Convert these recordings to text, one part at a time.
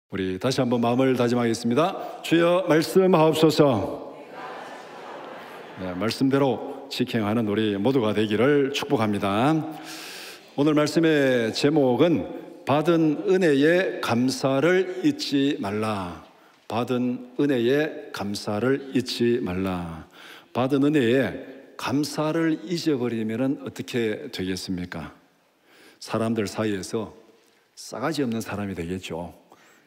우리 다시 한번 마음을 다짐하겠습니다. 주여 말씀하옵소서. 네, 말씀대로 직행하는 우리 모두가 되기를 축복합니다. 오늘 말씀의 제목은 받은 은혜에 감사를 잊지 말라. 받은 은혜에 감사를 잊지 말라. 받은 은혜에 감사를 잊어버리면 어떻게 되겠습니까? 사람들 사이에서 싸가지 없는 사람이 되겠죠.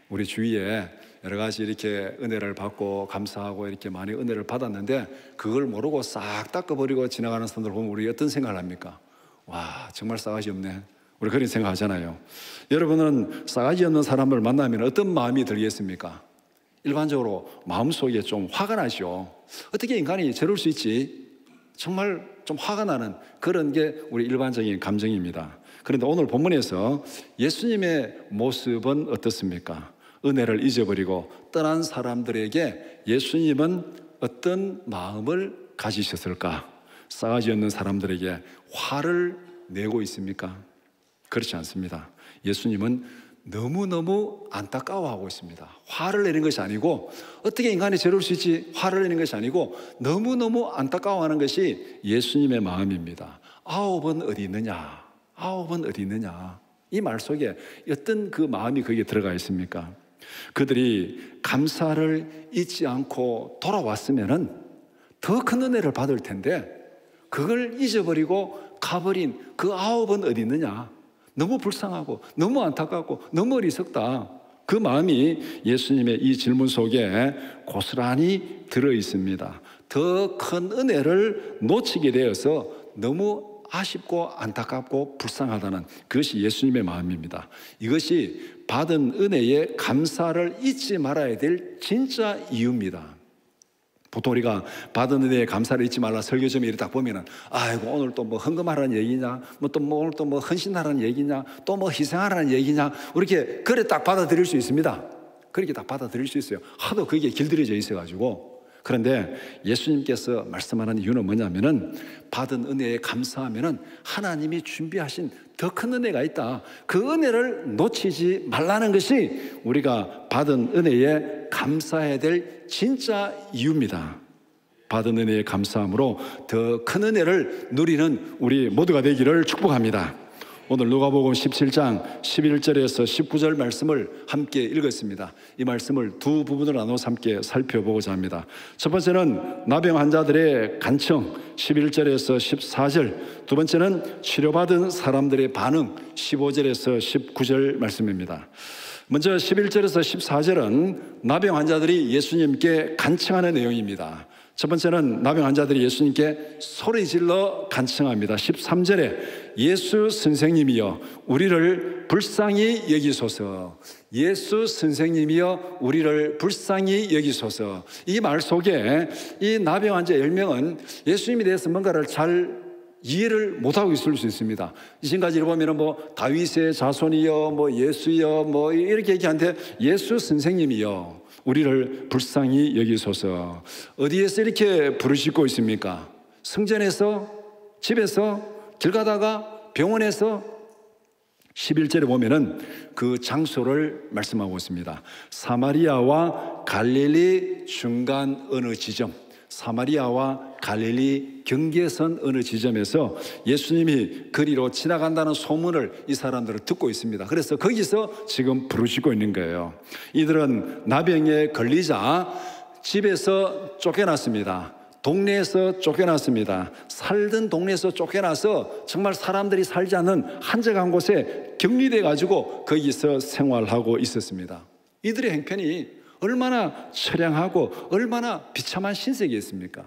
우리 주위에 여러 가지 이렇게 은혜를 받고 감사하고 이렇게 많이 은혜를 받았는데 그걸 모르고 싹 닦아버리고 지나가는 사람들 보면 우리 어떤 생각을 합니까? 와, 정말 싸가지 없네. 우리 그런 생각하잖아요. 여러분은 싸가지 없는 사람을 만나면 어떤 마음이 들겠습니까? 일반적으로 마음속에 좀 화가 나죠. 어떻게 인간이 저럴 수 있지? 정말 좀 화가 나는 그런 게 우리 일반적인 감정입니다. 그런데 오늘 본문에서 예수님의 모습은 어떻습니까? 은혜를 잊어버리고 떠난 사람들에게 예수님은 어떤 마음을 가지셨을까? 싸가지 없는 사람들에게 화를 내고 있습니까? 그렇지 않습니다. 예수님은 너무너무 안타까워하고 있습니다. 화를 내는 것이 아니고, 어떻게 인간이 저럴 수 있지? 화를 내는 것이 아니고 너무너무 안타까워하는 것이 예수님의 마음입니다. 아홉은 어디 있느냐? 아홉은 어디 있느냐? 이 말 속에 어떤 그 마음이 거기에 들어가 있습니까? 그들이 감사를 잊지 않고 돌아왔으면은 더 큰 은혜를 받을 텐데 그걸 잊어버리고 가버린 그 아홉은 어디 있느냐? 너무 불쌍하고 너무 안타깝고 너무 어리석다. 그 마음이 예수님의 이 질문 속에 고스란히 들어 있습니다. 더 큰 은혜를 놓치게 되어서 너무 아쉽고 안타깝고 불쌍하다는 그것이 예수님의 마음입니다. 이것이 받은 은혜에 감사를 잊지 말아야 될 진짜 이유입니다. 보통 우리가 받은 은혜에 감사를 잊지 말라 설교점에 이렇게 딱 보면은, 아이고 오늘 또 뭐 헌금하라는 얘기냐, 오늘 또 뭐 헌신하라는 얘기냐, 또 뭐 희생하라는 얘기냐, 이렇게 그래 딱 받아들일 수 있습니다. 그렇게 딱 받아들일 수 있어요. 하도 그게 길들여져 있어가지고. 그런데 예수님께서 말씀하는 이유는 뭐냐면은, 받은 은혜에 감사하면은 하나님이 준비하신 더 큰 은혜가 있다. 그 은혜를 놓치지 말라는 것이 우리가 받은 은혜에 감사해야 될 진짜 이유입니다. 받은 은혜에 감사함으로 더 큰 은혜를 누리는 우리 모두가 되기를 축복합니다. 오늘 누가복음 17장 11절에서 19절 말씀을 함께 읽었습니다. 이 말씀을 두 부분으로 나눠서 함께 살펴보고자 합니다. 첫 번째는 나병 환자들의 간청 11절에서 14절, 두 번째는 치료받은 사람들의 반응 15절에서 19절 말씀입니다. 먼저 11절에서 14절은 나병 환자들이 예수님께 간청하는 내용입니다. 첫 번째는 나병 환자들이 예수님께 소리질러 간청합니다. 13절에 예수 선생님이여 우리를 불쌍히 여기소서. 예수 선생님이여 우리를 불쌍히 여기소서. 이 말 속에 이 나병 환자 10명은 예수님에 대해서 뭔가를 잘 이해를 못하고 있을 수 있습니다. 지금까지 보면 뭐 다윗의 자손이여 뭐 예수여 뭐 이렇게 얘기하는데, 예수 선생님이여 우리를 불쌍히 여기소서. 어디에서 이렇게 부르짖고 있습니까? 성전에서, 집에서, 길 가다가, 병원에서. 11절에 보면은 그 장소를 말씀하고 있습니다. 사마리아와 갈릴리 중간 어느 지점, 사마리아와 갈릴리 경계선 어느 지점에서 예수님이 거리로 지나간다는 소문을 이 사람들은 듣고 있습니다. 그래서 거기서 지금 부르짖고 있는 거예요. 이들은 나병에 걸리자 집에서 쫓겨났습니다. 동네에서 쫓겨났습니다. 살던 동네에서 쫓겨나서 정말 사람들이 살지 않는 한적한 곳에 격리돼 가지고 거기서 생활하고 있었습니다. 이들의 형편이 얼마나 처량하고 얼마나 비참한 신세계였습니까?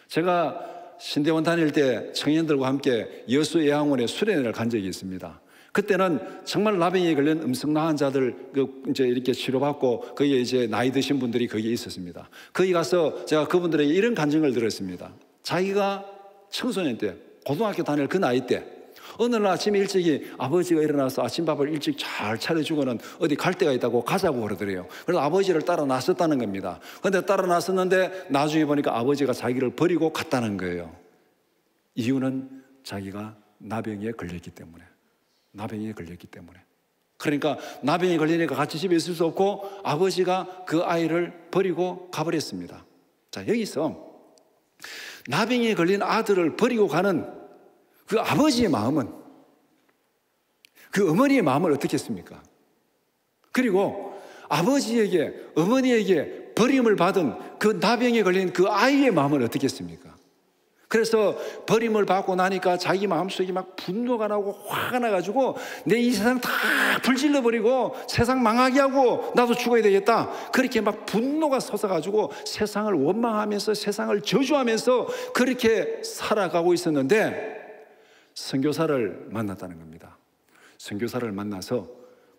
제가 신대원 다닐 때 청년들과 함께 여수예양원에 수련회를 간 적이 있습니다. 그때는 정말 나병에 걸린 음성나한 자들 이제 이렇게 치료받고 거기에 이제 나이 드신 분들이 거기에 있었습니다. 거기 가서 제가 그분들에게 이런 간증을 들었습니다. 자기가 청소년 때, 고등학교 다닐 그 나이 때 어느 날 아침에 일찍이 아버지가 일어나서 아침밥을 일찍 잘 차려주고는 어디 갈 데가 있다고 가자고 그러더래요. 그래서 아버지를 따라 나섰다는 겁니다. 그런데 따라 나섰는데 나중에 보니까 아버지가 자기를 버리고 갔다는 거예요. 이유는 자기가 나병에 걸렸기 때문에. 나병에 걸렸기 때문에. 그러니까 나병이 걸리니까 같이 집에 있을 수 없고 아버지가 그 아이를 버리고 가버렸습니다. 자, 여기서 나병에 걸린 아들을 버리고 가는 그 아버지의 마음은, 그 어머니의 마음을 어떻겠습니까? 그리고 아버지에게, 어머니에게 버림을 받은 그 나병에 걸린 그 아이의 마음을 어떻겠습니까? 그래서 버림을 받고 나니까 자기 마음속에 막 분노가 나고 화가 나가지고 내 이 세상 다 불질러 버리고 세상 망하게 하고 나도 죽어야 되겠다, 그렇게 막 분노가 솟아가지고 세상을 원망하면서 세상을 저주하면서 그렇게 살아가고 있었는데 선교사를 만났다는 겁니다. 선교사를 만나서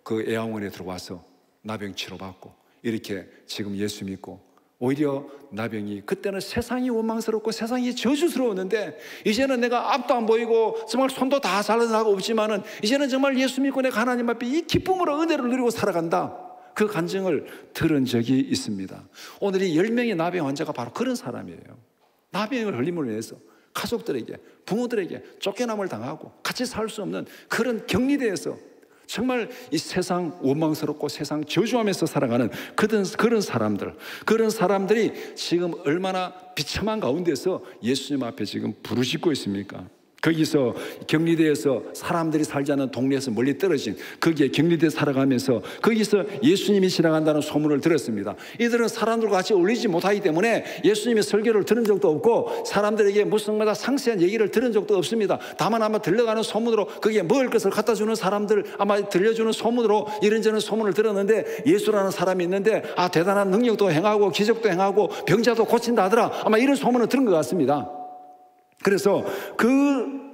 그 애양원에 들어와서 나병 치료받고 이렇게 지금 예수 믿고, 오히려 나병이, 그때는 세상이 원망스럽고 세상이 저주스러웠는데 이제는 내가 앞도 안 보이고 정말 손도 다 잘라나고 없지만은 이제는 정말 예수 믿고 내가 하나님 앞에 이 기쁨으로 은혜를 누리고 살아간다, 그 간증을 들은 적이 있습니다. 오늘 이 10명의 나병 환자가 바로 그런 사람이에요. 나병을 걸림으로 인해서 가족들에게, 부모들에게 쫓겨남을 당하고 같이 살 수 없는 그런 격리대에서 정말 이 세상 원망스럽고 세상 저주하면서 살아가는 그런 사람들이 지금 얼마나 비참한 가운데서 예수님 앞에 지금 부르짖고 있습니까? 거기서 격리대에서 사람들이 살지 않는 동네에서 멀리 떨어진 거기에 격리대 살아가면서 거기서 예수님이 지나간다는 소문을 들었습니다. 이들은 사람들과 같이 어울리지 못하기 때문에 예수님의 설교를 들은 적도 없고 사람들에게 무슨 상세한 얘기를 들은 적도 없습니다. 다만 아마 들려가는 소문으로 거기에 먹을 것을 갖다 주는 사람들 아마 들려주는 소문으로 이런저런 소문을 들었는데, 예수라는 사람이 있는데 대단한 능력도 행하고 기적도 행하고 병자도 고친다 하더라, 아마 이런 소문을 들은 것 같습니다. 그래서 그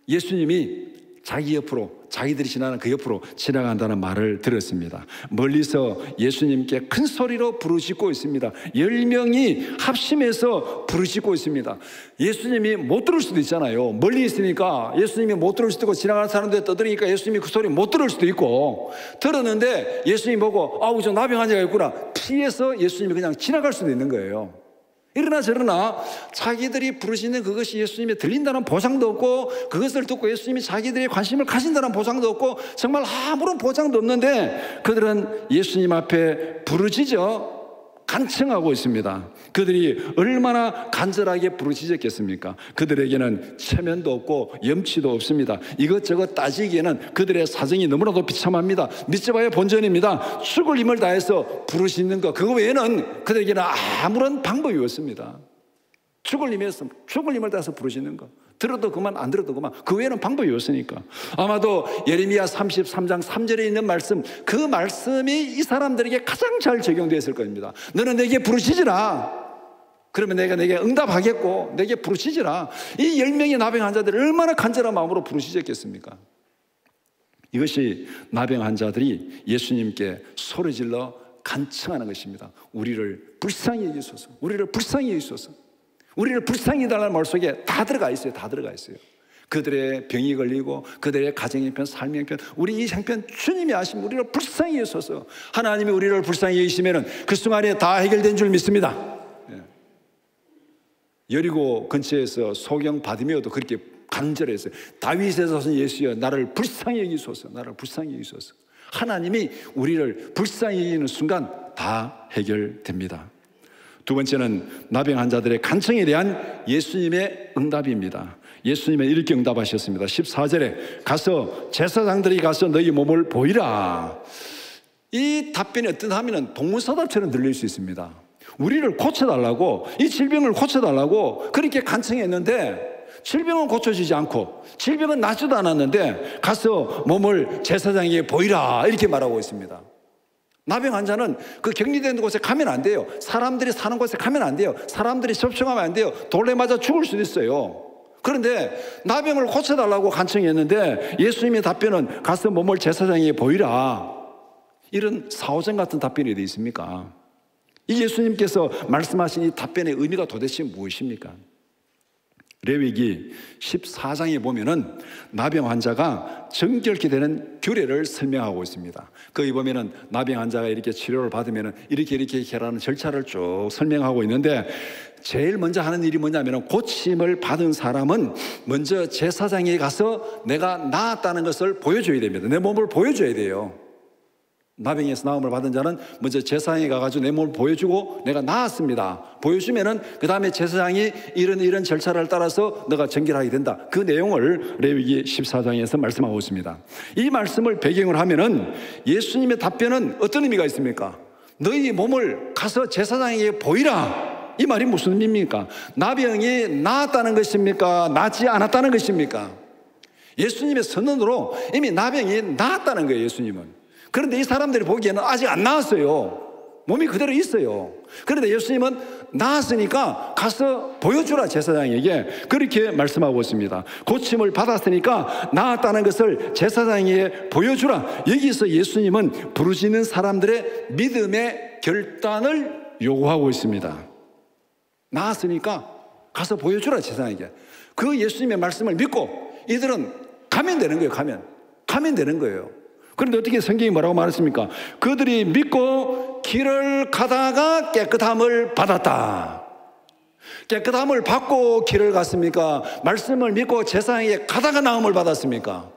예수님이 자기 옆으로, 자기들이 지나는 그 옆으로 지나간다는 말을 들었습니다. 멀리서 예수님께 큰 소리로 부르짖고 있습니다. 10명이 합심해서 부르짖고 있습니다. 예수님이 못 들을 수도 있잖아요. 멀리 있으니까 예수님이 못 들을 수도 있고 지나가는 사람들 떠들으니까 예수님이 그 소리 못 들을 수도 있고, 들었는데 예수님이 보고 저 나병 환자가 있구나, 피해서 예수님이 그냥 지나갈 수도 있는 거예요. 이러나 저러나 자기들이 부르시는 그것이 예수님이 들린다는 보장도 없고, 그것을 듣고 예수님이 자기들의 관심을 가진다는 보장도 없고, 정말 아무런 보장도 없는데 그들은 예수님 앞에 부르짖어 간청하고 있습니다. 그들이 얼마나 간절하게 부르짖었겠습니까? 그들에게는 체면도 없고 염치도 없습니다. 이것저것 따지기에는 그들의 사정이 너무나도 비참합니다. 믿져봐야 본전입니다. 죽을 힘을 다해서 부르짖는 것, 그거 외에는 그들에게는 아무런 방법이 없습니다. 죽을 힘을 다해서 부르짖는 것, 들어도 그만 안 들어도 그만, 그 외에는 방법이 없으니까. 아마도 예레미야 33장 3절에 있는 말씀, 그 말씀이 이 사람들에게 가장 잘 적용되었을 겁니다. 너는 내게 부르짖으라, 그러면 내가 내게 응답하겠고, 내게 부르짖으라. 이 10명의 나병 환자들이 얼마나 간절한 마음으로 부르짖었겠습니까? 이것이 나병 환자들이 예수님께 소리질러 간청하는 것입니다. 우리를 불쌍히 여기소서, 우리를 불쌍히 여기소서, 우리를 불쌍히 달라는 말 속에 다 들어가 있어요. 다 들어가 있어요. 그들의 병이 걸리고 그들의 가정의 편, 삶의 편, 우리 이 형편 주님이 아시면 우리를 불쌍히 여기소서. 하나님이 우리를 불쌍히 여기시면 그 순간에 다 해결된 줄 믿습니다. 여리고 근처에서 소경 바디메오도 그렇게 간절했어요. 다윗의 자손 예수여, 나를 불쌍히 여기소서, 나를 불쌍히 여기소서. 하나님이 우리를 불쌍히 여기는 순간 다 해결됩니다. 두 번째는 나병 환자들의 간청에 대한 예수님의 응답입니다. 예수님은 이렇게 응답하셨습니다. 14절에 가서 제사장들이 가서 너희 몸을 보이라. 이 답변이 어떤 하면은 동문서답처럼 들릴 수 있습니다. 우리를 고쳐달라고, 이 질병을 고쳐달라고 그렇게 간청했는데 질병은 고쳐지지 않고 질병은 낫지도 않았는데 가서 몸을 제사장에게 보이라, 이렇게 말하고 있습니다. 나병 환자는 그 격리된 곳에 가면 안 돼요. 사람들이 사는 곳에 가면 안 돼요. 사람들이 접촉하면 안 돼요. 돌에 맞아 죽을 수도 있어요. 그런데 나병을 고쳐달라고 간청했는데 예수님의 답변은 가서 몸을 제사장에게 보이라. 이런 사오정 같은 답변이 어디 있습니까? 이 예수님께서 말씀하신 이 답변의 의미가 도대체 무엇입니까? 레위기 14장에 보면은 나병 환자가 정결케 되는 규례를 설명하고 있습니다. 거기 보면은 나병 환자가 이렇게 치료를 받으면은 이렇게 하라는 절차를 쭉 설명하고 있는데, 제일 먼저 하는 일이 뭐냐면은 고침을 받은 사람은 먼저 제사장에 가서 내가 나았다는 것을 보여줘야 됩니다. 내 몸을 보여줘야 돼요. 나병에서 나음을 받은 자는 먼저 제사장에 가가지고 내 몸을 보여주고 내가 나았습니다. 보여주면은 그 다음에 제사장이 이런 절차를 따라서 너가 정결하게 된다. 그 내용을 레위기 14장에서 말씀하고 있습니다. 이 말씀을 배경을 하면은 예수님의 답변은 어떤 의미가 있습니까? 너희 몸을 가서 제사장에게 보이라. 이 말이 무슨 의미입니까? 나병이 나았다는 것입니까? 낫지 않았다는 것입니까? 예수님의 선언으로 이미 나병이 나았다는 거예요, 예수님은. 그런데 이 사람들이 보기에는 아직 안 나았어요. 몸이 그대로 있어요. 그런데 예수님은 나았으니까 가서 보여주라, 제사장에게. 그렇게 말씀하고 있습니다. 고침을 받았으니까 나았다는 것을 제사장에게 보여주라. 여기서 예수님은 부르짖는 사람들의 믿음의 결단을 요구하고 있습니다. 나았으니까 가서 보여주라, 제사장에게. 그 예수님의 말씀을 믿고 이들은 가면 되는 거예요. 가면 되는 거예요. 그런데 어떻게 성경이 뭐라고 말했습니까? 그들이 믿고 길을 가다가 깨끗함을 받았다. 깨끗함을 받고 길을 갔습니까? 말씀을 믿고 제사장에게 가다가 나음을 받았습니까?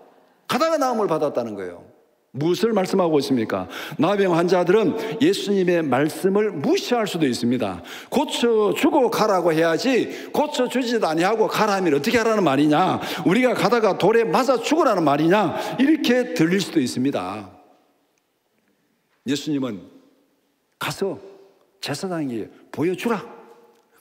가다가 나음을 받았다는 거예요. 무엇을 말씀하고 있습니까? 나병 환자들은 예수님의 말씀을 무시할 수도 있습니다. 고쳐주고 가라고 해야지 고쳐주지도 아니하고 가라 하면 어떻게 하라는 말이냐, 우리가 가다가 돌에 맞아 죽으라는 말이냐, 이렇게 들릴 수도 있습니다. 예수님은 가서 제사장에게 보여주라.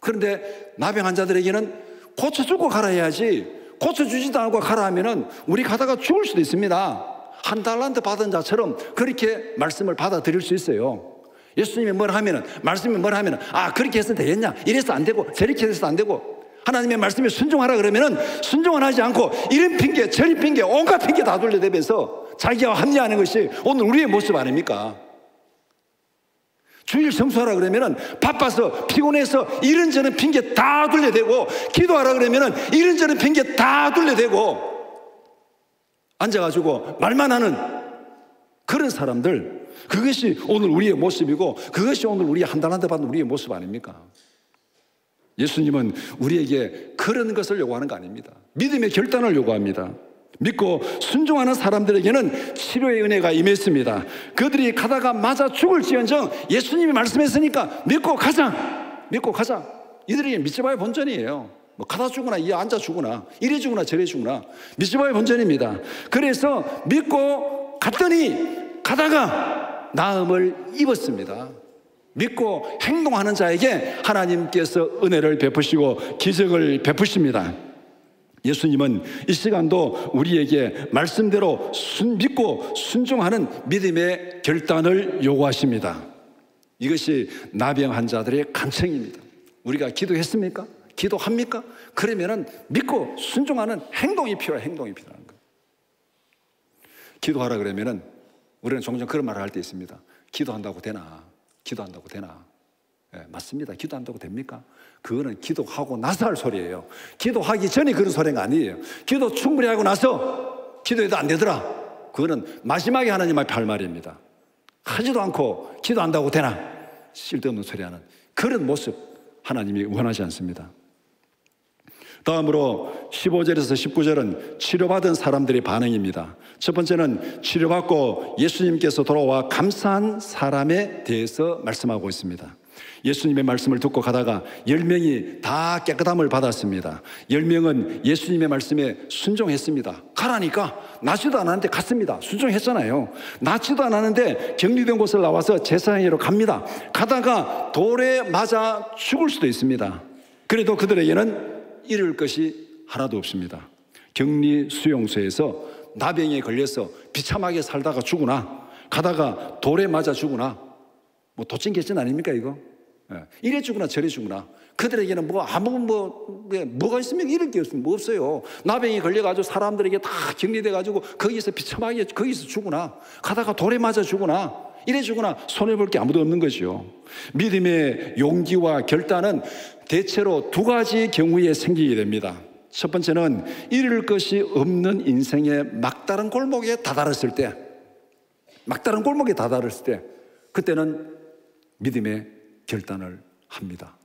그런데 나병 환자들에게는 고쳐주고 가라 해야지 고쳐주지도 않고 가라 하면은 우리 가다가 죽을 수도 있습니다. 한 달란트 받은 자처럼 그렇게 말씀을 받아들일 수 있어요. 예수님이 뭘 하면은, 말씀이 뭘 하면은, 아, 그렇게 해서 되겠냐? 이래서 안 되고, 저렇게 해서 안 되고, 하나님의 말씀에 순종하라 그러면은 순종을 하지 않고 이런 핑계, 저런 핑계, 온갖 핑계 다 둘러대면서 자기와 합리하는 것이 오늘 우리의 모습 아닙니까? 주일 성수하라 그러면은 바빠서 피곤해서 이런저런 핑계 다 둘러대고, 기도하라 그러면은 이런저런 핑계 다 둘러대고, 앉아가지고 말만 하는 그런 사람들, 그것이 오늘 우리의 모습이고 그것이 오늘 우리 한 달 한 달 받는 우리의 모습 아닙니까? 예수님은 우리에게 그런 것을 요구하는 거 아닙니다. 믿음의 결단을 요구합니다. 믿고 순종하는 사람들에게는 치료의 은혜가 임했습니다. 그들이 가다가 맞아 죽을지언정 예수님이 말씀했으니까 믿고 가자. 믿고 가자. 이들이 믿지 봐야 본전이에요. 뭐 가다 죽으나 이 앉아 죽으나 이래 죽으나 저래 죽으나 믿지 봐야 본전입니다. 그래서 믿고 갔더니 가다가 나음을 입었습니다. 믿고 행동하는 자에게 하나님께서 은혜를 베푸시고 기적을 베푸십니다. 예수님은 이 시간도 우리에게 말씀대로 믿고 순종하는 믿음의 결단을 요구하십니다. 이것이 나병 환자들의 간청입니다. 우리가 기도했습니까? 기도합니까? 그러면은 믿고 순종하는 행동이 필요한 거예요. 기도하라 그러면은 우리는 종종 그런 말을 할 때 있습니다. 기도한다고 되나? 기도한다고 되나? 네, 맞습니다. 기도한다고 됩니까? 그거는 기도하고 나서 할 소리예요. 기도하기 전에 그런 소리가 아니에요. 기도 충분히 하고 나서 기도해도 안 되더라, 그거는 마지막에 하나님 앞에 할 말입니다. 하지도 않고 기도한다고 되나? 쓸데없는 소리 하는 그런 모습 하나님이 원하지 않습니다. 다음으로 15절에서 19절은 치료받은 사람들의 반응입니다. 첫 번째는 치료받고 예수님께서 돌아와 감사한 사람에 대해서 말씀하고 있습니다. 예수님의 말씀을 듣고 가다가 10명이 다 깨끗함을 받았습니다. 10명은 예수님의 말씀에 순종했습니다. 가라니까 낫지도 않았는데 갔습니다. 순종했잖아요. 낫지도 않았는데 격리된 곳을 나와서 제사장으로 갑니다. 가다가 돌에 맞아 죽을 수도 있습니다. 그래도 그들에게는 잃을 것이 하나도 없습니다. 격리 수용소에서 나병에 걸려서 비참하게 살다가 죽으나, 가다가 돌에 맞아 죽으나, 뭐 도찐개찐 아닙니까 이거? 이래 죽으나 저래 죽으나 그들에게는 뭐가 있으면 이럴 게 없으면 뭐 없어요. 나병이 걸려가지고 사람들에게 다 격리돼가지고 거기서 비참하게 거기서 죽으나, 가다가 돌에 맞아 죽으나, 이래 죽으나 손해볼 게 아무도 없는 거죠. 믿음의 용기와 결단은 대체로 두 가지 경우에 생기게 됩니다. 첫 번째는 잃을 것이 없는 인생의 막다른 골목에 다다랐을 때, 그때는 믿음의 결단을 합니다.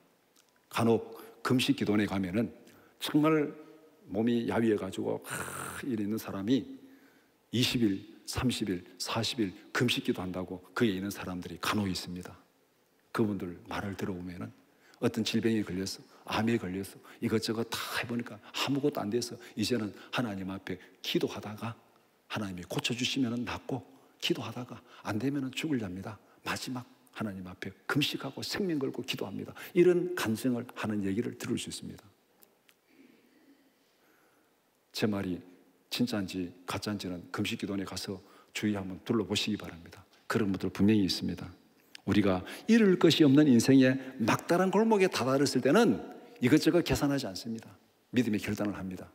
간혹 금식 기도원에 가면은 정말 몸이 야위해가지고 이래 있는 사람이 20일 30일, 40일 금식 기도한다고 거기에 있는 사람들이 간혹 있습니다. 그분들 말을 들어보면은 어떤 질병에 걸려서, 암에 걸려서 이것저것 다 해보니까 아무것도 안 돼서 이제는 하나님 앞에 기도하다가 하나님이 고쳐주시면 낫고, 기도하다가 안 되면 죽으렵니다. 마지막 하나님 앞에 금식하고 생명 걸고 기도합니다. 이런 간증을 하는 얘기를 들을 수 있습니다. 제 말이 진짜인지 가짜인지는 금식 기도원에 가서 주의 한번 둘러보시기 바랍니다. 그런 분들 분명히 있습니다. 우리가 이룰 것이 없는 인생의 막다른 골목에 다다랐을 때는 이것저것 계산하지 않습니다. 믿음의 결단을 합니다.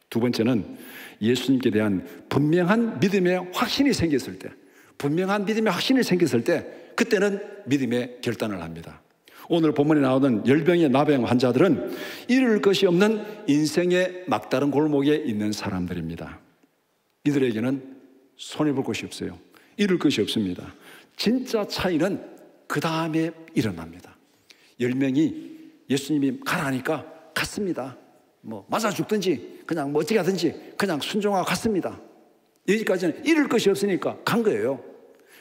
두 번째는 예수님께 대한 분명한 믿음의 확신이 생겼을 때, 분명한 믿음의 확신이 생겼을 때, 그때는 믿음의 결단을 합니다. 오늘 본문에 나오는 열병의 나병 환자들은 이룰 것이 없는 인생의 막다른 골목에 있는 사람들입니다. 이들에게는 손해볼 것이 없어요. 이룰 것이 없습니다. 진짜 차이는 그 다음에 일어납니다. 10명이 예수님이 가라니까 갔습니다. 뭐 맞아 죽든지 그냥 뭐 어떻게 하든지 그냥 순종하고 갔습니다. 여기까지는 이룰 것이 없으니까 간 거예요.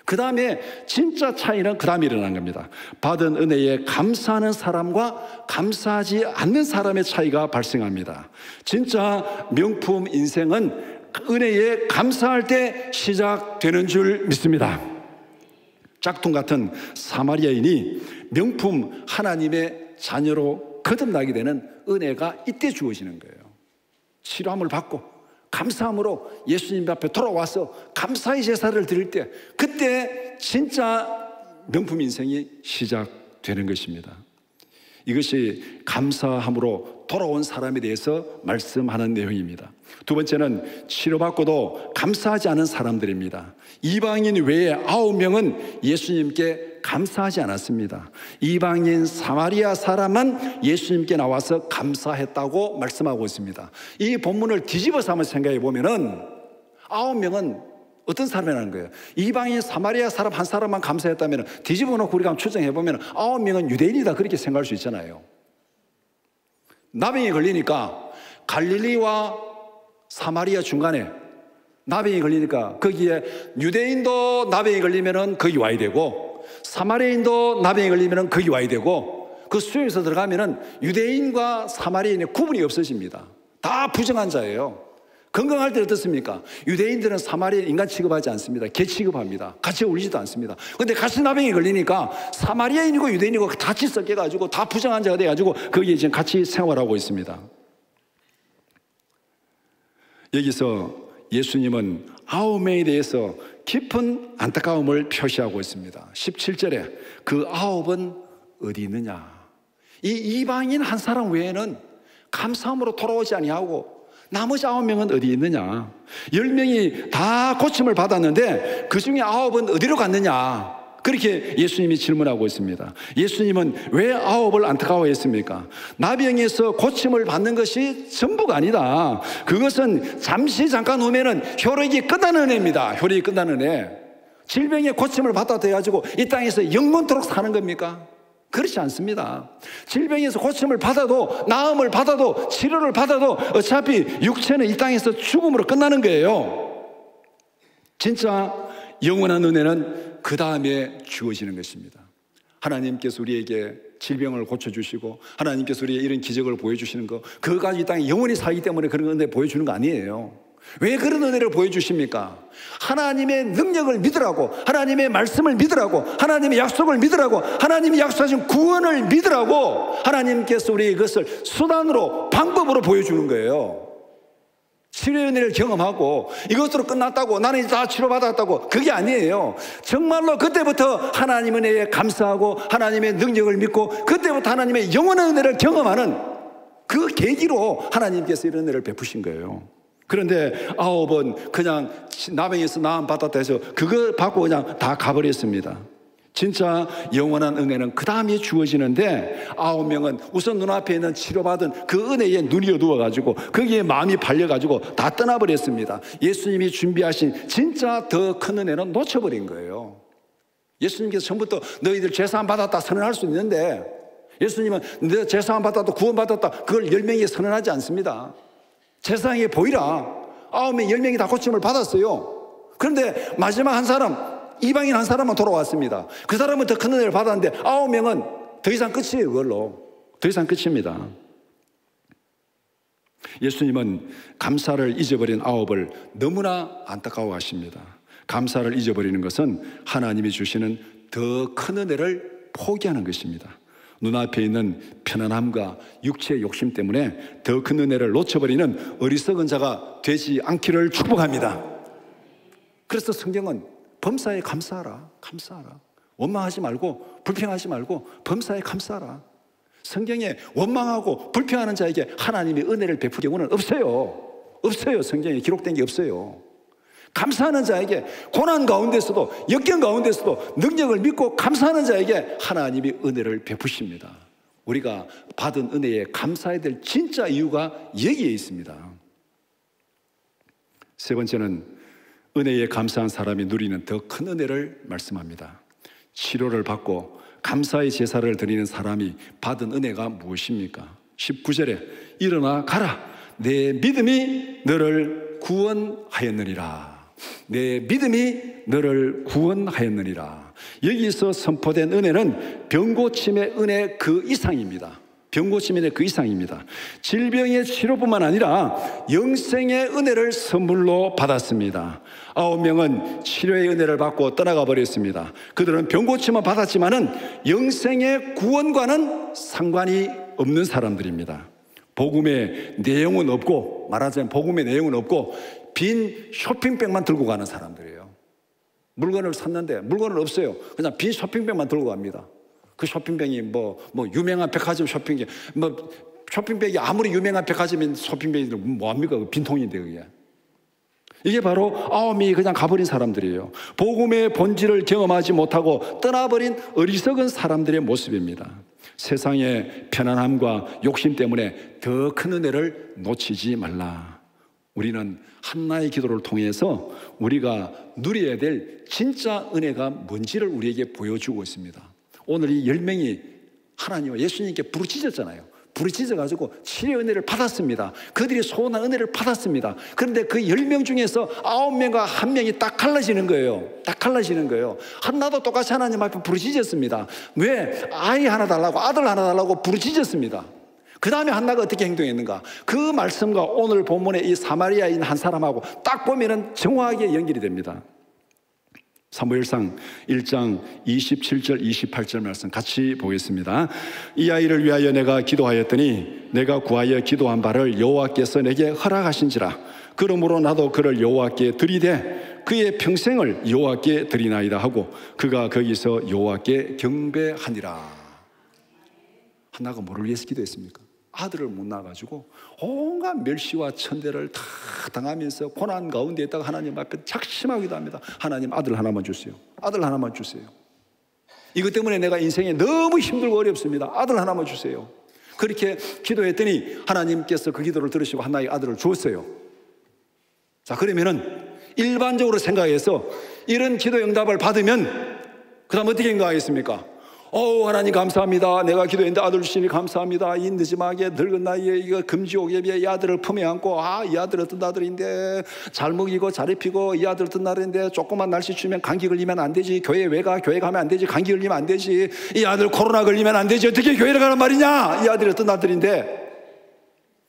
그 다음에 진짜 차이는 그 다음에 일어난 겁니다. 받은 은혜에 감사하는 사람과 감사하지 않는 사람의 차이가 발생합니다. 진짜 명품 인생은 은혜에 감사할 때 시작되는 줄 믿습니다. 짝퉁 같은 사마리아인이 명품 하나님의 자녀로 거듭나게 되는 은혜가 이때 주어지는 거예요. 치료함을 받고 감사함으로 예수님 앞에 돌아와서 감사의 제사를 드릴 때, 그때 진짜 명품 인생이 시작되는 것입니다. 이것이 감사함으로 돌아온 사람에 대해서 말씀하는 내용입니다. 두 번째는 치료받고도 감사하지 않은 사람들입니다. 이방인 외에 9명은 예수님께 감사하지 않았습니다. 이방인 사마리아 사람만 예수님께 나와서 감사했다고 말씀하고 있습니다. 이 본문을 뒤집어서 한번 생각해 보면은 9명은 어떤 사람이라는 거예요? 이방인 사마리아 사람 한 사람만 감사했다면 뒤집어 놓고 우리가 한번 추정해 보면 9명은 유대인이다, 그렇게 생각할 수 있잖아요. 나병이 걸리니까 갈릴리와 사마리아 중간에 나병이 걸리니까 거기에 유대인도 나병이 걸리면 거기 와야 되고, 사마리아인도 나병이 걸리면 거기 와야 되고, 그 수용에서 들어가면 유대인과 사마리아인의 구분이 없어집니다. 다 부정한 자예요. 건강할 때 어떻습니까? 유대인들은 사마리아 인간 취급하지 않습니다. 개 취급합니다. 같이 어울리지도 않습니다. 그런데 같이 나병이 걸리니까 사마리아인이고 유대인이고 같이 섞여가지고 다 부정한 자가 돼가지고 거기에 지금 같이 생활하고 있습니다. 여기서 예수님은 9명에 대해서 깊은 안타까움을 표시하고 있습니다. 17절에 그 9은 어디 있느냐? 이 이방인 한 사람 외에는 감사함으로 돌아오지 아니하고 나머지 9명은 어디 있느냐? 10명이 다 고침을 받았는데 그 중에 9은 어디로 갔느냐? 그렇게 예수님이 질문하고 있습니다. 예수님은 왜 9을 안타까워했습니까? 나병에서 고침을 받는 것이 전부가 아니다. 그것은 잠깐 후면은 효력이 끝나는 애입니다. 효력이 끝나는 애. 질병에 고침을 받았다 해가지고 이 땅에서 영원토록 사는 겁니까? 그렇지 않습니다. 질병에서 고침을 받아도, 나음을 받아도, 치료를 받아도 어차피 육체는 이 땅에서 죽음으로 끝나는 거예요. 진짜 영원한 은혜는 그 다음에 주어지는 것입니다. 하나님께서 우리에게 질병을 고쳐주시고 하나님께서 우리에게 이런 기적을 보여주시는 거, 그거 가지고 이 땅에 영원히 살기 때문에 그런 은혜 보여주는 거 아니에요. 왜 그런 은혜를 보여주십니까? 하나님의 능력을 믿으라고, 하나님의 말씀을 믿으라고, 하나님의 약속을 믿으라고, 하나님이 약속하신 구원을 믿으라고 하나님께서 우리에게 그것을 수단으로, 방법으로 보여주는 거예요. 치료의 은혜를 경험하고 이것으로 끝났다고, 나는 이제 다 치료받았다고, 그게 아니에요. 정말로 그때부터 하나님 은혜에 감사하고 하나님의 능력을 믿고 그때부터 하나님의 영원한 은혜를 경험하는 그 계기로 하나님께서 이런 은혜를 베푸신 거예요. 그런데 9은 그냥 나병에서 나음 받았다 해서 그거 받고 그냥 다 가버렸습니다. 진짜 영원한 은혜는 그 다음에 주어지는데 9명은 우선 눈앞에 있는 치료받은 그 은혜에 눈이 어두워가지고 거기에 마음이 팔려가지고 다 떠나버렸습니다. 예수님이 준비하신 진짜 더 큰 은혜는 놓쳐버린 거예요. 예수님께서 처음부터 너희들 죄사함 받았다 선언할 수 있는데 예수님은 너 죄사함 받았다 구원받았다 그걸 10명이 선언하지 않습니다. 세상에 보이라. 9명 10명이 다 고침을 받았어요. 그런데 마지막 한 사람, 이방인 한 사람만 돌아왔습니다. 그 사람은 더 큰 은혜를 받았는데 9명은 더 이상 끝이에요. 그걸로 더 이상 끝입니다. 예수님은 감사를 잊어버린 9을 너무나 안타까워하십니다. 감사를 잊어버리는 것은 하나님이 주시는 더 큰 은혜를 포기하는 것입니다. 눈앞에 있는 편안함과 육체의 욕심 때문에 더 큰 은혜를 놓쳐버리는 어리석은 자가 되지 않기를 축복합니다. 그래서 성경은 범사에 감사하라, 감사하라. 원망하지 말고 불평하지 말고 범사에 감사하라. 성경에 원망하고 불평하는 자에게 하나님이 은혜를 베풀 경우는 없어요. 없어요. 성경에 기록된 게 없어요. 감사하는 자에게 고난 가운데서도 역경 가운데서도 능력을 믿고 감사하는 자에게 하나님이 은혜를 베푸십니다. 우리가 받은 은혜에 감사해야 될 진짜 이유가 여기에 있습니다. 세 번째는 은혜에 감사한 사람이 누리는 더 큰 은혜를 말씀합니다. 치료를 받고 감사의 제사를 드리는 사람이 받은 은혜가 무엇입니까? 19절에 일어나 가라. 내 믿음이 너를 구원하였느니라. 내 믿음이 너를 구원하였느니라. 여기서 선포된 은혜는 병고침의 은혜 그 이상입니다. 병고침의 은혜 그 이상입니다. 질병의 치료뿐만 아니라 영생의 은혜를 선물로 받았습니다. 9명은 치료의 은혜를 받고 떠나가 버렸습니다. 그들은 병고침은 받았지만은 영생의 구원과는 상관이 없는 사람들입니다. 복음의 내용은 없고, 말하자면 복음의 내용은 없고 빈 쇼핑백만 들고 가는 사람들이에요. 물건을 샀는데 물건은 없어요. 그냥 빈 쇼핑백만 들고 갑니다. 그 쇼핑백이 뭐 유명한 백화점 쇼핑백, 쇼핑백이 아무리 유명한 백화점인 쇼핑백이 뭐합니까? 그 빈통인데 그게. 이게 바로 9명이 그냥 가버린 사람들이에요. 복음의 본질을 경험하지 못하고 떠나버린 어리석은 사람들의 모습입니다. 세상의 편안함과 욕심 때문에 더 큰 은혜를 놓치지 말라. 우리는 한나의 기도를 통해서 우리가 누려야 될 진짜 은혜가 뭔지를 우리에게 보여주고 있습니다. 오늘 이 10명이 하나님과 예수님께 부르짖었잖아요. 부르짖어가지고 치료의 은혜를 받았습니다. 그들이 소원한 은혜를 받았습니다. 그런데 그 10명 중에서 9명과 1명이 딱 갈라지는 거예요. 딱 갈라지는 거예요. 한나도 똑같이 하나님 앞에 부르짖었습니다. 왜? 아이 하나 달라고, 아들 하나 달라고 부르짖었습니다. 그 다음에 한나가 어떻게 행동했는가? 그 말씀과 오늘 본문의 이 사마리아인 한 사람하고 딱 보면은 정확하게 연결이 됩니다. 사무엘상 1장 27절 28절 말씀 같이 보겠습니다. 이 아이를 위하여 내가 기도하였더니 내가 구하여 기도한 바를 여호와께서 내게 허락하신지라. 그러므로 나도 그를 여호와께 드리되 그의 평생을 여호와께 드리나이다 하고 그가 거기서 여호와께 경배하니라. 한나가 뭐를 위해서 기도했습니까? 아들을 못 낳아가지고 온갖 멸시와 천대를 다 당하면서 고난 가운데 있다가 하나님 앞에 작심하기도 합니다. 하나님 아들 하나만 주세요. 아들 하나만 주세요. 이것 때문에 내가 인생에 너무 힘들고 어렵습니다. 아들 하나만 주세요. 그렇게 기도했더니 하나님께서 그 기도를 들으시고 한나의 아들을 주었어요. 자, 그러면은 일반적으로 생각해서 이런 기도 응답을 받으면 그 다음 어떻게 생각하겠습니까? 하나님 감사합니다. 내가 기도했는데 아들 주시니 감사합니다. 이 늦지막에 늙은 나이에 이거 금지옥에 이 아들을 품에 안고 이 아들 어떤 아들인데 잘 먹이고 잘 입히고 이 아들 어떤 아들인데 조금만 날씨 추면 감기 걸리면 안 되지. 교회 왜 가? 교회 가면 안 되지. 감기 걸리면 안 되지. 이 아들 코로나 걸리면 안 되지. 어떻게 교회를 가란 말이냐? 이 아들이 어떤 아들인데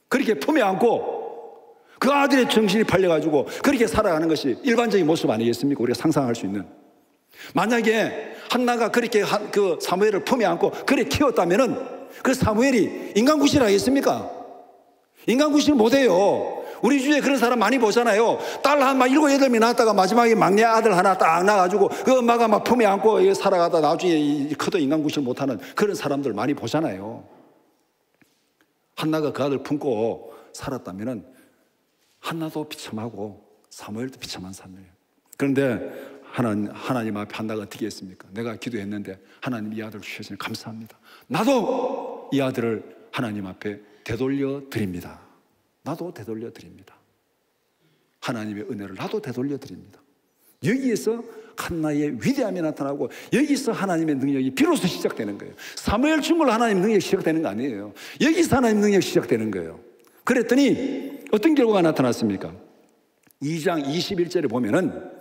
그렇게 품에 안고 그 아들의 정신이 팔려가지고 그렇게 살아가는 것이 일반적인 모습 아니겠습니까? 우리가 상상할 수 있는. 만약에 한나가 그렇게 그 사무엘을 품에 안고 그렇게 키웠다면은 그 사무엘이 인간구실 하겠습니까? 인간구실 못해요. 우리 주위에 그런 사람 많이 보잖아요. 딸 한 7, 8명 낳았다가 마지막에 막내 아들 하나 딱 낳아가지고 그 엄마가 막 품에 안고 살아가다 나중에 커도 인간구실 못하는 그런 사람들 많이 보잖아요. 한나가 그 아들 품고 살았다면은 한나도 비참하고 사무엘도 비참한 사람이에요. 그런데 하나님 앞에 한나가 어떻게 했습니까? 내가 기도했는데 하나님 이 아들을 주셔서 감사합니다. 나도 이 아들을 하나님 앞에 되돌려 드립니다. 나도 되돌려 드립니다. 하나님의 은혜를 나도 되돌려 드립니다. 여기에서 한나의 위대함이 나타나고 여기서 하나님의 능력이 비로소 시작되는 거예요. 사무엘 준 걸로 하나님 능력이 시작되는 거 아니에요. 여기서 하나님 능력이 시작되는 거예요. 그랬더니 어떤 결과가 나타났습니까? 2장 21절에 보면은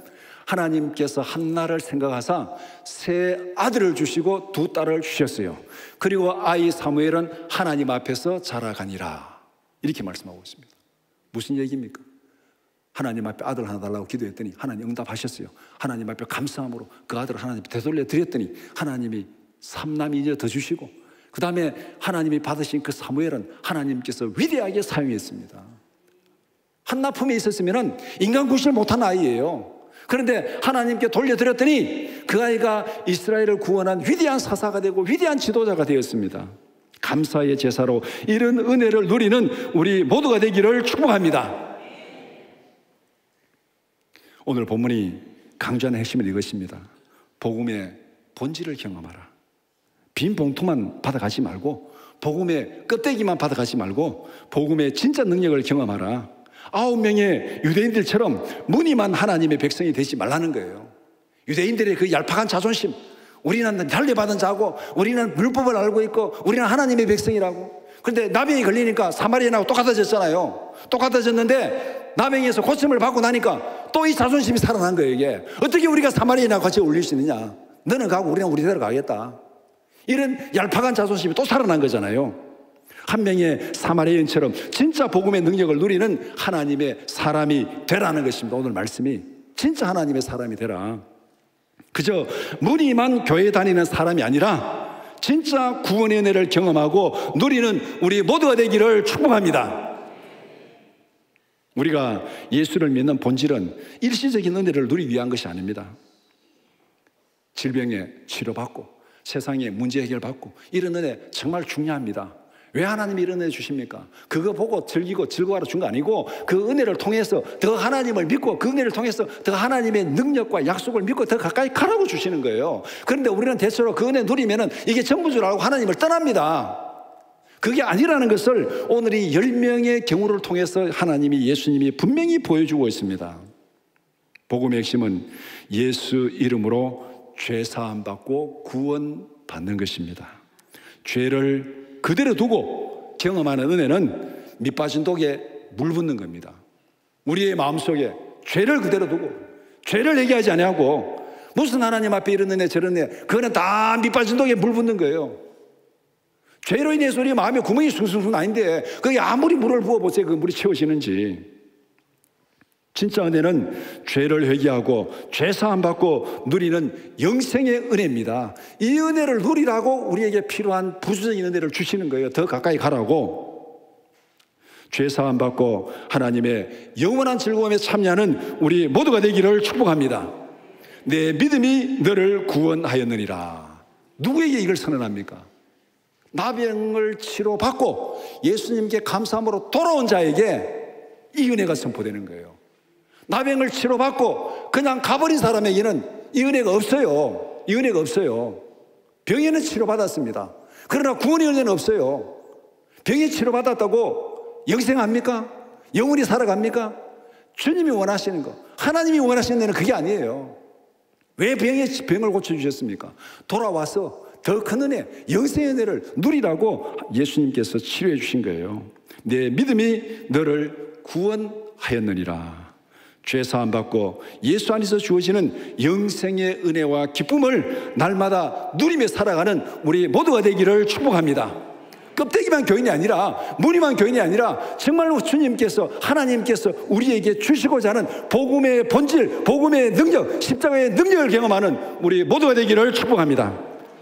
하나님께서 한나를 생각하사 세 아들을 주시고 두 딸을 주셨어요. 그리고 아이 사무엘은 하나님 앞에서 자라가니라. 이렇게 말씀하고 있습니다. 무슨 얘기입니까? 하나님 앞에 아들 하나 달라고 기도했더니 하나님 응답하셨어요. 하나님 앞에 감사함으로 그 아들을 하나님 되돌려 드렸더니 하나님이 3남 2녀 더 주시고, 그 다음에 하나님이 받으신 그 사무엘은 하나님께서 위대하게 사용했습니다. 한나품에 있었으면 인간 구실 못한 아이예요. 그런데 하나님께 돌려드렸더니 그 아이가 이스라엘을 구원한 위대한 사사가 되고 위대한 지도자가 되었습니다. 감사의 제사로 이런 은혜를 누리는 우리 모두가 되기를 축복합니다. 오늘 본문이 강조하는 핵심은 이것입니다. 복음의 본질을 경험하라. 빈 봉투만 받아가지 말고, 복음의 껍데기만 받아가지 말고 복음의 진짜 능력을 경험하라. 9명의 유대인들처럼 무늬만 하나님의 백성이 되지 말라는 거예요. 유대인들의 그 얄팍한 자존심, 우리는 할례받은 자고 우리는 율법을 알고 있고 우리는 하나님의 백성이라고. 그런데 나병이 걸리니까 사마리아인하고 똑같아졌잖아요. 똑같아졌는데 나병에서 고침을 받고 나니까 또 이 자존심이 살아난 거예요. 이게 어떻게 우리가 사마리아인하고 같이 어울릴 수 있느냐. 너는 가고 우리는 우리대로 가겠다. 이런 얄팍한 자존심이 또 살아난 거잖아요. 한 명의 사마리아인처럼 진짜 복음의 능력을 누리는 하나님의 사람이 되라는 것입니다. 오늘 말씀이 진짜 하나님의 사람이 되라. 그저 무늬만 교회 다니는 사람이 아니라 진짜 구원의 은혜를 경험하고 누리는 우리 모두가 되기를 축복합니다. 우리가 예수를 믿는 본질은 일시적인 은혜를 누리기 위한 것이 아닙니다. 질병에 치료받고 세상의 문제 해결받고 이런 은혜 정말 중요합니다. 왜 하나님이 이런 은혜 주십니까? 그거 보고 즐기고 즐거워하러 준 거 아니고 그 은혜를 통해서 더 하나님을 믿고 그 은혜를 통해서 더 하나님의 능력과 약속을 믿고 더 가까이 가라고 주시는 거예요. 그런데 우리는 대체로 그 은혜 누리면은 이게 전부 줄 알고 하나님을 떠납니다. 그게 아니라는 것을 오늘 이 10명의 경우를 통해서 하나님이, 예수님이 분명히 보여주고 있습니다. 복음의 핵심은 예수 이름으로 죄사함 받고 구원받는 것입니다. 죄를 그대로 두고 경험하는 은혜는 밑빠진 독에 물 붓는 겁니다. 우리의 마음속에 죄를 그대로 두고 죄를 얘기하지 아니하고 무슨 하나님 앞에 이런 은혜 저런 은혜, 그거는 다 밑빠진 독에 물 붓는 거예요. 죄로 인해서 우리 마음에 구멍이 숭숭숭 아닌데 그게 아무리 물을 부어보세요. 그 물이 채워지는지. 진짜 은혜는 죄를 회개하고 죄사함 받고 누리는 영생의 은혜입니다. 이 은혜를 누리라고 우리에게 필요한 부수적인 은혜를 주시는 거예요. 더 가까이 가라고. 죄사함 받고 하나님의 영원한 즐거움에 참여하는 우리 모두가 되기를 축복합니다. 내 믿음이 너를 구원하였느니라. 누구에게 이걸 선언합니까? 나병을 치료받고 예수님께 감사함으로 돌아온 자에게 이 은혜가 선포되는 거예요. 나병을 치료받고 그냥 가버린 사람에게는 이 은혜가 없어요. 이 은혜가 없어요. 병에는 치료받았습니다. 그러나 구원의 은혜는 없어요. 병에 치료받았다고 영생합니까? 영원히 살아갑니까? 주님이 원하시는 거, 하나님이 원하시는 은혜는 그게 아니에요. 왜 병을 고쳐주셨습니까? 돌아와서 더 큰 은혜, 영생의 은혜를 누리라고 예수님께서 치료해 주신 거예요. 내 믿음이 너를 구원하였느니라. 죄사함 받고 예수 안에서 주어지는 영생의 은혜와 기쁨을 날마다 누리며 살아가는 우리 모두가 되기를 축복합니다. 껍데기만 교인이 아니라, 무늬만 교인이 아니라 정말로 주님께서, 하나님께서 우리에게 주시고자 하는 복음의 본질, 복음의 능력, 십자가의 능력을 경험하는 우리 모두가 되기를 축복합니다.